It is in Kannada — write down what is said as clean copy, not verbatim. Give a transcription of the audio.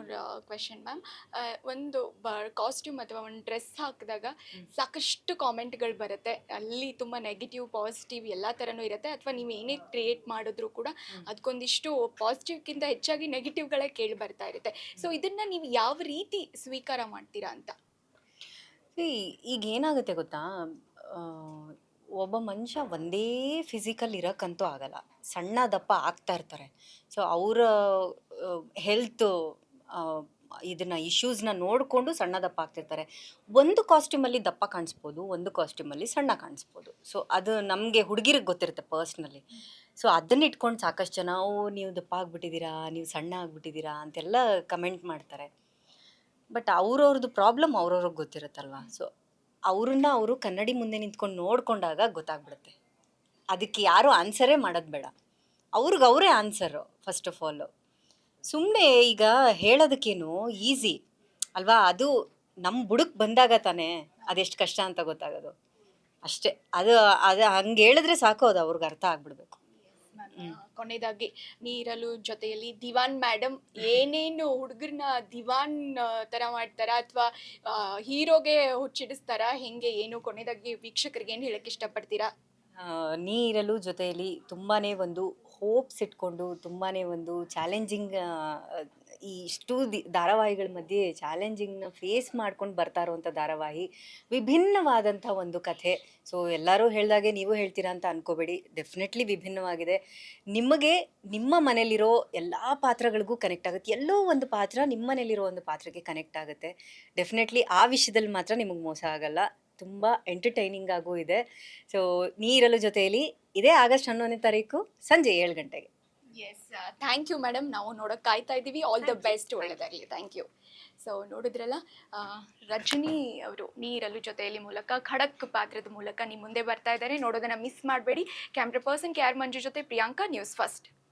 More question ma'am. ಒಂದು ಕಾಸ್ಟ್ಯೂಮ್ ಅಥವಾ ಒಂದು ಡ್ರೆಸ್ ಹಾಕಿದಾಗ ಸಾಕಷ್ಟು ಕಾಮೆಂಟ್ಗಳು ಬರುತ್ತೆ. ಅಲ್ಲಿ ತುಂಬ ನೆಗೆಟಿವ್ ಪಾಸಿಟಿವ್ ಎಲ್ಲ ಥರನೂ ಇರುತ್ತೆ. ಅಥವಾ ನೀವು ಏನೇ ಕ್ರಿಯೇಟ್ ಮಾಡಿದ್ರು ಕೂಡ ಅದಕ್ಕೊಂದಿಷ್ಟು ಪಾಸಿಟಿವ್ಗಿಂತ ಹೆಚ್ಚಾಗಿ ನೆಗೆಟಿವ್ಗಳೇ ಕೇಳಿ ಬರ್ತಾ ಇರುತ್ತೆ. ಸೊ ಇದನ್ನು ನೀವು ಯಾವ ರೀತಿ ಸ್ವೀಕಾರ ಮಾಡ್ತೀರಾ ಅಂತ? ಈಗ ಏನಾಗುತ್ತೆ ಗೊತ್ತಾ? ಆ, ಒಬ್ಬ ಮನುಷ್ಯ ಒಂದೇ ಫಿಸಿಕಲ್ ಇರೋಕ್ಕಂತೂ ಆಗಲ್ಲ. ಸಣ್ಣ ದಪ್ಪ ಆಗ್ತಾ ಇರ್ತಾರೆ. ಸೊ ಅವರ ಹೆಲ್ತ್ ಇದನ್ನ ಇಶ್ಯೂಸ್ನ ನೋಡಿಕೊಂಡು ಸಣ್ಣ ದಪ್ಪ ಆಗ್ತಿರ್ತಾರೆ. ಒಂದು ಕಾಸ್ಟ್ಯೂಮಲ್ಲಿ ದಪ್ಪ ಕಾಣಿಸ್ಬೋದು, ಒಂದು ಕಾಸ್ಟ್ಯೂಮಲ್ಲಿ ಸಣ್ಣ ಕಾಣಿಸ್ಬೋದು. ಸೊ ಅದು ನಮಗೆ ಹುಡುಗಿರಿಗೆ ಗೊತ್ತಿರುತ್ತೆ ಪರ್ಸ್ನಲಿ. ಸೊ ಅದನ್ನ ಇಟ್ಕೊಂಡು ಸಾಕಷ್ಟು ಜನ ಓ ನೀವು ದಪ್ಪ ಆಗ್ಬಿಟ್ಟಿದ್ದೀರಾ, ನೀವು ಸಣ್ಣ ಆಗ್ಬಿಟ್ಟಿದ್ದೀರಾ ಅಂತೆಲ್ಲ ಕಮೆಂಟ್ ಮಾಡ್ತಾರೆ. ಬಟ್ ಅವ್ರವ್ರದ್ದು ಪ್ರಾಬ್ಲಮ್ ಅವ್ರವ್ರಿಗೆ ಗೊತ್ತಿರುತ್ತಲ್ವಾ? ಸೊ ಅವ್ರನ್ನ ಅವರು ಕನ್ನಡಿ ಮುಂದೆ ನಿಂತ್ಕೊಂಡು ನೋಡ್ಕೊಂಡಾಗ ಗೊತ್ತಾಗ್ಬಿಡುತ್ತೆ. ಅದಕ್ಕೆ ಯಾರು ಆನ್ಸರೇ ಮಾಡೋದು ಬೇಡ, ಅವ್ರಿಗೆ ಅವರೇ ಆನ್ಸರು ಫಸ್ಟ್ ಆಫ್ ಆಲು. ಸುಮ್ಮನೆ ಈಗ ಹೇಳೋದಕ್ಕೇನು ಈಸಿ ಅಲ್ವಾ? ಅದು ನಮ್ಮ ಬುಡಕ್ಕೆ ಬಂದಾಗ ತಾನೇ ಅದೆಷ್ಟು ಕಷ್ಟ ಅಂತ ಗೊತ್ತಾಗೋದು. ಅಷ್ಟೇ. ಅದು ಅದು ಹಂಗೆ ಹೇಳಿದ್ರೆ ಸಾಕು, ಅದು ಅವ್ರಿಗೆ ಅರ್ಥ ಆಗ್ಬಿಡ್ಬೇಕು. ಕೊನೆಯದಾಗಿ ನೀರಲು ಜೊತೆಯಲ್ಲಿ ದಿವಾನ್ ಮೇಡಮ್ ಏನೇನು ಹುಡುಗರನ್ನ ದಿವಾನ್ ಥರ ಮಾಡ್ತಾರಾ ಅಥವಾ ಹೀರೋಗೆ ಹುಚ್ಚಿಡಿಸ್ತಾರಾ, ಹೆಂಗೆ ಏನು? ಕೊನೆಯದಾಗಿ ವೀಕ್ಷಕರಿಗೆ ಏನು ಹೇಳಕ್ಕೆ ಇಷ್ಟಪಡ್ತೀರಾ? ನೀರಲು ಜೊತೆಯಲ್ಲಿ ತುಂಬಾ ಒಂದು ಹೋಪ್ಸ್ ಇಟ್ಕೊಂಡು, ತುಂಬಾ ಒಂದು ಚಾಲೆಂಜಿಂಗ್, ಈ ಇಷ್ಟು ಧಾರಾವಾಹಿಗಳ ಮಧ್ಯೆ ಚಾಲೆಂಜಿಂಗ್ನ ಫೇಸ್ ಮಾಡ್ಕೊಂಡು ಬರ್ತಾ ಇರುವಂಥ ಧಾರಾವಾಹಿ. ವಿಭಿನ್ನವಾದಂಥ ಒಂದು ಕಥೆ. ಸೊ ಎಲ್ಲರೂ ಹೇಳ್ದಾಗೆ ನೀವು ಹೇಳ್ತೀರಾ ಅಂತ ಅನ್ಕೋಬೇಡಿ, ಡೆಫಿನೆಟ್ಲಿ ವಿಭಿನ್ನವಾಗಿದೆ. ನಿಮಗೆ ನಿಮ್ಮ ಮನೇಲಿರೋ ಎಲ್ಲ ಪಾತ್ರಗಳಿಗೂ ಕನೆಕ್ಟ್ ಆಗುತ್ತೆ. ಎಲ್ಲೋ ಒಂದು ಪಾತ್ರ ನಿಮ್ಮ ಮನೇಲಿರೋ ಒಂದು ಪಾತ್ರಕ್ಕೆ ಕನೆಕ್ಟ್ ಆಗುತ್ತೆ. ಡೆಫಿನೆಟ್ಲಿ ಆ ವಿಷಯದಲ್ಲಿ ಮಾತ್ರ ನಿಮಗೆ ಮೋಸ ಆಗಲ್ಲ. ತುಂಬ ಎಂಟರ್ಟೈನಿಂಗ್ ಆಗೂ ಇದೆ. ಸೊ ನೀರಲು ಜೊತೆಯಲ್ಲಿ ಇದೇ ಆಗಸ್ಟ್ 11ನೇ ತಾರೀಕು ಸಂಜೆ 7 ಗಂಟೆಗೆ. Yes, thank you madam. ನಾವು ನೋಡೋಕೆ ಕಾಯ್ತಾ ಇದ್ದೀವಿ. ಆಲ್ ದ ಬೆಸ್ಟ್, ಒಳ್ಳೆಯದಾಗಲಿ. Thank you. ಸೊ ನೋಡಿದ್ರಲ್ಲ, ರಜನಿ ಅವರು ನೀರಲು ಜೊತೆಯಲ್ಲಿ ಮೂಲಕ ಖಡಕ್ ಪಾತ್ರದ ಮೂಲಕ ನಿಮ್ಮ ಮುಂದೆ ಬರ್ತಾ ಇದ್ದಾರೆ. ನೋಡೋದನ್ನು ಮಿಸ್ ಮಾಡಬೇಡಿ. ಕ್ಯಾಮ್ರಾ ಪರ್ಸನ್ KR ಮಂಜು ಜೊತೆ ಪ್ರಿಯಾಂಕಾ, ನ್ಯೂಸ್ ಫಸ್ಟ್.